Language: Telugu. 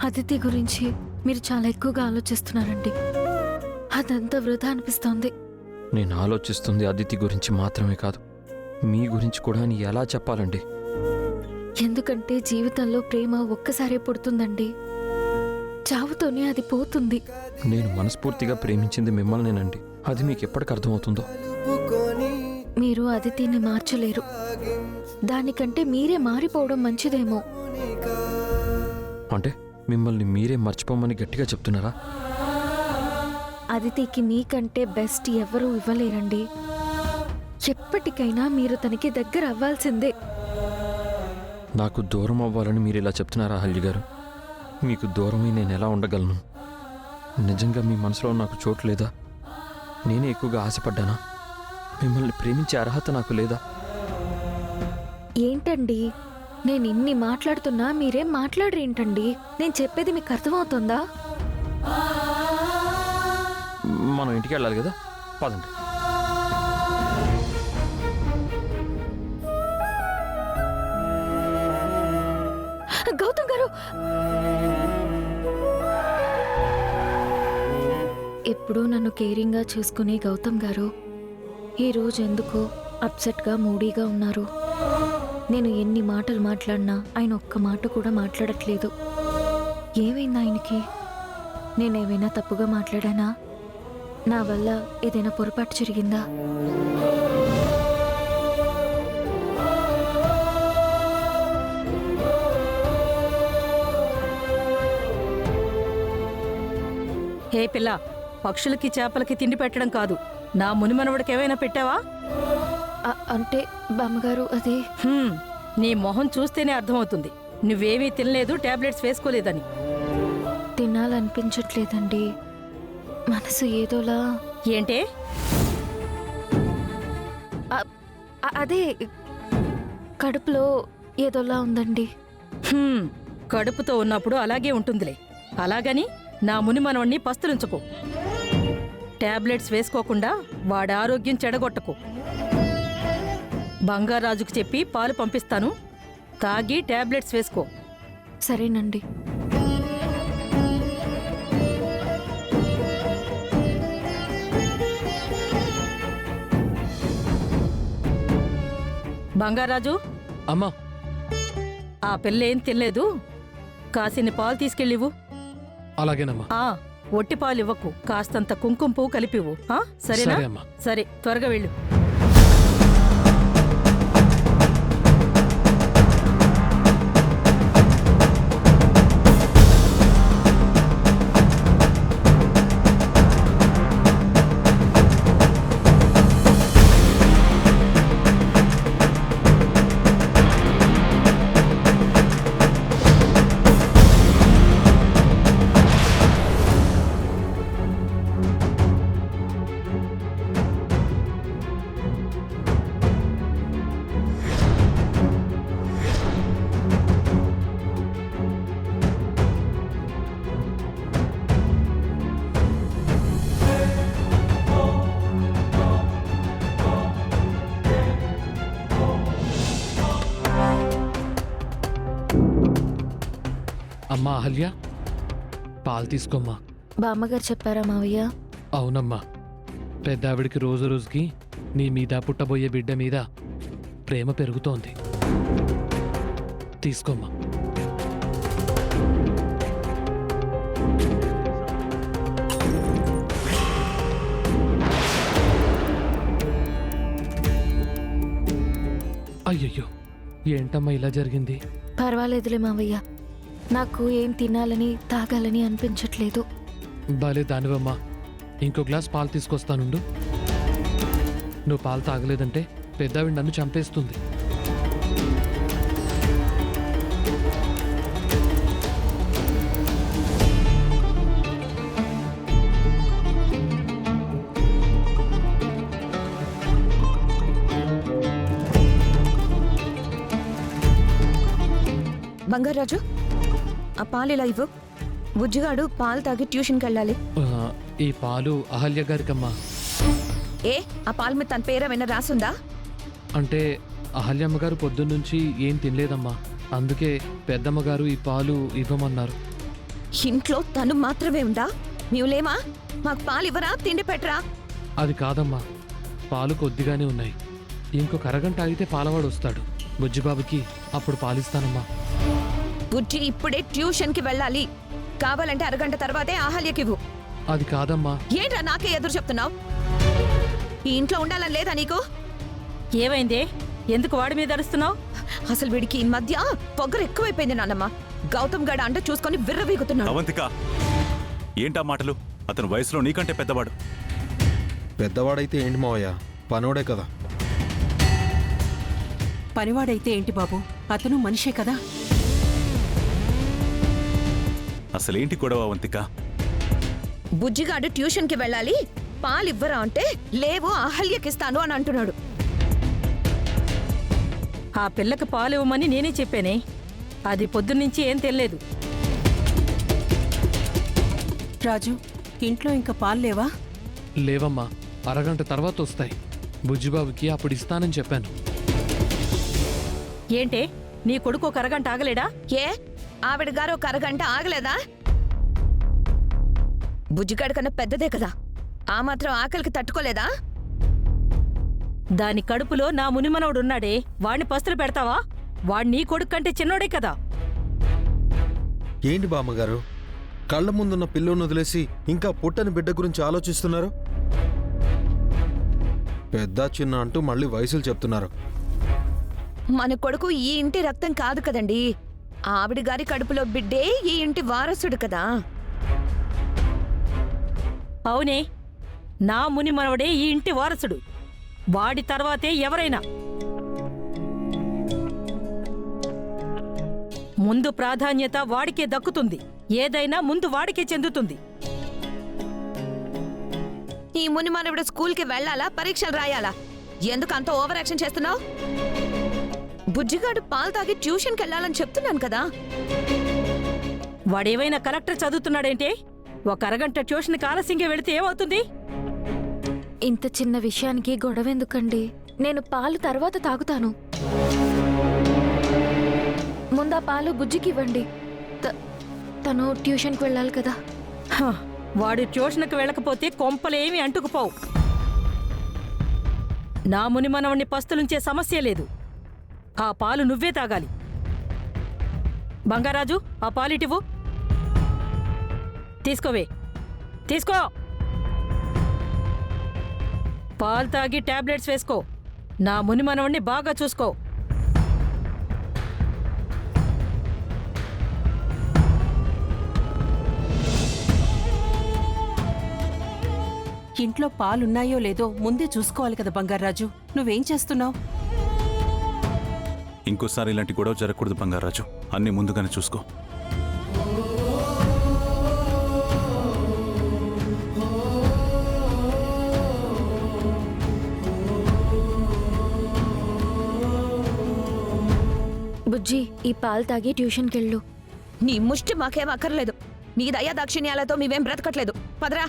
అదితి గురించి మీరు చాలా ఎక్కువగా ఆలోచిస్తున్నారండి. అదంతా వృధా అనిపిస్తోంది. నేను ఆలోచిస్తుంది అదితి గురించి మాత్రమే కాదు, మీ గురించి కూడా అని ఎలా చెప్పాలండి? ఎందుకంటే జీవితంలో ప్రేమ ఒక్కసారే పుడుతుందండి, చావుతోనే అది పోతుంది. నేను మనస్ఫూర్తిగా ప్రేమించింది మిమ్మల్నేనండి. అది మీకు ఎప్పటికి అర్థమవుతుందో? మీరు అదితిని మార్చలేరు. దానికంటే మీరే మారిపోవడం మంచిదేమో. అంటే మిమ్మల్ని మీరే మర్చిపోమని గట్టిగా చెప్తున్నారా? అదితికి మీకంటే బెస్ట్ ఎవరూ ఇవ్వలేరండి. ఎప్పటికైనా మీరు తనకి దగ్గర అవ్వాల్సిందే. నాకు దూరం అవ్వాలని మీరు ఇలా చెప్తున్నారా అహల్య గారు? మీకు దూరమై నేను ఎలా ఉండగలను? నిజంగా మీ మనసులో నాకు చోటు లేదా? నేనే ఎక్కువగా ఆశపడ్డానా? మిమ్మల్ని ప్రేమించే అర్హత నాకు లేదా? ఏంటండి, నేను ఇన్ని మాట్లాడుతున్నా మీరేం మాట్లాడరేంటండి? నేను చెప్పేది మీకు అర్థమవుతుందా? మనం ఇంటికి వెళ్ళాలి కదా, పదండి. గౌతమ్ గారు, ఎప్పుడూ నన్ను కేరింగ్గా చూసుకునే గౌతమ్ గారు ఈరోజు ఎందుకో అప్సెట్గా మూడీగా ఉన్నారు. నేను ఎన్ని మాటలు మాట్లాడినా ఆయన ఒక్క మాట కూడా మాట్లాడట్లేదు. ఏమైంది ఆయనకి? నేనేమైనా తప్పుగా మాట్లాడానా? నా వల్ల ఏదైనా పొరపాటు జరిగిందా? హే పిల్ల, పక్షులకి చేపలకి తిండి పెట్టడం కాదు, నా మునిమనవడికి ఏమైనా పెట్టావా? అంటే బామ్మగారు అదే. నీ మొహం చూస్తేనే అర్థమవుతుంది నువ్వేమీ తినలేదు, టాబ్లెట్స్ వేసుకోలేదని. తినాలనిపించట్లేదండి, మనసు ఏదోలా. ఏంటే? అదే కడుపులో ఏదోలా ఉందండి. కడుపుతో ఉన్నప్పుడు అలాగే ఉంటుందిలే. అలాగని నా మునిమనవణ్ణి పస్తులుంచుకో. టాబ్లెట్స్ వేసుకోకుండా వాడి ఆరోగ్యం చెడగొట్టకు. బంగారాజుకు చెప్పి పాలు పంపిస్తాను, తాగి టాబ్లెట్స్ వేసుకో. సరేనండి. బంగారాజు, అమ్మా, ఆ పిల్ల ఏం తినలేదు, కాసిన్ని పాలు తీసుకెళ్ళివు. అలాగేనమ్మా. ఒట్టి పాలు ఇవ్వకు, కాస్తంత కుంకుమ పువ్వు కలిపివు. సరేనా? సరే, త్వరగా వెళ్ళు. అమ్మా అహల్య, పాలు తీసుకోమ్మా. బామ్మగారు చెప్పారా మావయ్య? అవునమ్మా, పెద్దావిడికి రోజు రోజుకి నీ మీద పుట్టబోయే బిడ్డ మీద ప్రేమ పెరుగుతోంది. తీసుకోమ్మా. అయ్యయ్యో, ఏంటమ్మా ఇలా జరిగింది? పర్వాలేదులే మావయ్య, నాకు ఏం తినాలని తాగాలని అనిపించట్లేదు. బాలే దానివమ్మా, ఇంకో గ్లాస్ పాలు తీసుకొస్తానుండు. నువ్వు పాలు తాగలేదంటే పెద్దావిడ నన్ను చంపేస్తుంది. బంగారాజు, ఆ పాలు ఇలా ఇవ్వు. బుజ్జిగాడు పాలు తాగి ట్యూషన్కి వెళ్ళాలి. ఈ పాలు అహల్య గారికమ్మా. ఏ, ఆ పాలు మీద తన పేరేమైనా రాసుందా? అంటే అహల్యమ్మగారు పొద్దున్నుంచి ఏం తినలేదమ్మా, అందుకే పెద్దమ్మగారు ఈ పాలు ఇవ్వమన్నారు. ఇంట్లో తను మాత్రమే ఉందా? మేవులేమా? మాకు పాలు ఇవ్వరా, తిండి పెట్టరా? అది కాదమ్మా, పాలు కొద్దిగానే ఉన్నాయి. ఇంకొక అరగంట ఆగితే పాలవాడు వస్తాడు. బుజ్జిబాబుకి అప్పుడు పాలిస్తానమ్మా. బుజ్జి ఇప్పుడే ట్యూషన్కి వెళ్ళాలి. కావాలంటే అరగంట తర్వాతే అహల్యకివ్వు. అది కాదమ్మా. ఏంట్రా నాకే ఎదురు చెప్తున్నావు? ఈ ఇంట్లో ఉండాలని లేదా నీకు? ఏమైందే? ఎందుకు వాడి మీద అరుస్తున్నావు? అసలు వీడికి ఈ మధ్య పొగరు ఎక్కువైపోయింది నాన్నమ్మ. గౌతమ్ గడ అంట చూసుకొని విర్రవీగుతున్నాడు. అవంతిక, ఏంటా మాటలు? అతను వయసులో నీకంటే పెద్దవాడు. పెద్దవాడైతే ఏంటి మావయ్య, పనోడే కదా. పనివాడైతే ఏంటి బాబు, అతను మనిషే కదా. అసలేంటి గొడవ అవంతిక? బుజ్జిగాడు ట్యూషన్కి వెళ్ళాలి, పాలివ్వరా అంటే లేవు అహల్యకిస్తాను అని అంటున్నాడు. ఆ పిల్లకి పాలు ఇవ్వమని నేనే చెప్పానే. అది పొద్దున్నుంచి ఏం తెలియలేదు. రాజు, ఇంట్లో ఇంకా పాలు లేవా? లేవమ్మా, అరగంట తర్వాత వస్తాయి. బుజ్జిబాబుకి అప్పుడు ఇస్తానని చెప్పాను. ఏంటే, నీ కొడుకు ఒక అరగంట ఆగలేడా? ఏ ఆవిడ గారు ఒక అరగంట ఆగలేదా? బుజ్జిగాడి కన్నా పెద్దదే కదా, ఆ మాత్రం ఆకలికి తట్టుకోలేదా? దాని కడుపులో నా మునిమనవుడున్నాడే, వాణ్ణి పస్తులు పెడతావా? వాడు నీ కొడుకు కంటే చిన్నోడే కదా. ఏంటి బామ్మగారు, కళ్ళ ముందున్న పిల్లోని వదిలేసి ఇంకా పుట్టని బిడ్డ గురించి ఆలోచిస్తున్నారు? పెద్ద చిన్న అంటూ మళ్ళీ వయసులు చెప్తున్నారు. మన కొడుకు ఈ ఇంటి రక్తం కాదు కదండి, ఆవిడ గారి కడుపులో బిడ్డే ఈ ఇంటి వారసుడు కదా. అవునే, నా మునిమనవడే ఈ ఇంటి వారసుడు. వాడి తర్వాతే ఎవరైనా. ముందు ప్రాధాన్యత వాడికే దక్కుతుంది. ఏదైనా ముందు వాడికే చెందుతుంది. ఈ మునిమానవుడు స్కూల్కి వెళ్ళాలా, పరీక్షలు రాయాలా? ఎందుకు అంత ఓవర్ యాక్షన్ చేస్తున్నావు? బుజ్జిగాడు పాలు తాగి ట్యూషన్కి వెళ్ళాలని చెప్తున్నాను కదా. వాడేవైనా కలెక్టర్ చదువుతున్నాడేంటే? ఒక అరగంట ట్యూషన్కి ఆలస్యంగా వెళితే ఏమవుతుంది? ఇంత చిన్న విషయానికి గొడవ ఎందుకండి? నేను పాలు తర్వాత తాగుతాను. ముందా పాలు బుజ్జికి ఇవ్వండి. తను ట్యూషన్కి వెళ్ళాలి కదా. హ, వాడు ట్యూషన్కి వెళ్ళకపోతే కొంపలేమి అంటుకుపోవు. నా మునిమనవణ్ణి పస్తులుంచే సమస్య లేదు. ఆ పాలు నువ్వే తాగాలి. బంగారాజు, ఆ పాలిటివ్వు. తీసుకోవే, తీసుకో. పాలు తాగి టాబ్లెట్స్ వేసుకో. నా మునిమనవణ్ణి బాగా చూసుకో. ఇంట్లో పాలున్నాయో లేదో ముందే చూసుకోవాలి కదా బంగారాజు. నువ్వేం చేస్తున్నావు? ఇంకోసారి ఇలాంటి గొడవ జరగకూడదు బంగారాజు. అన్నీ ముందుగానే చూసుకో. బుజ్జి, ఈ పాలు తాగి ట్యూషన్కి వెళ్ళు. నీ ముష్టి మాకేం అక్కర్లేదు. నీ దయా దాక్షిణ్యాలతో మేమేం బ్రతకట్లేదు. పదరా.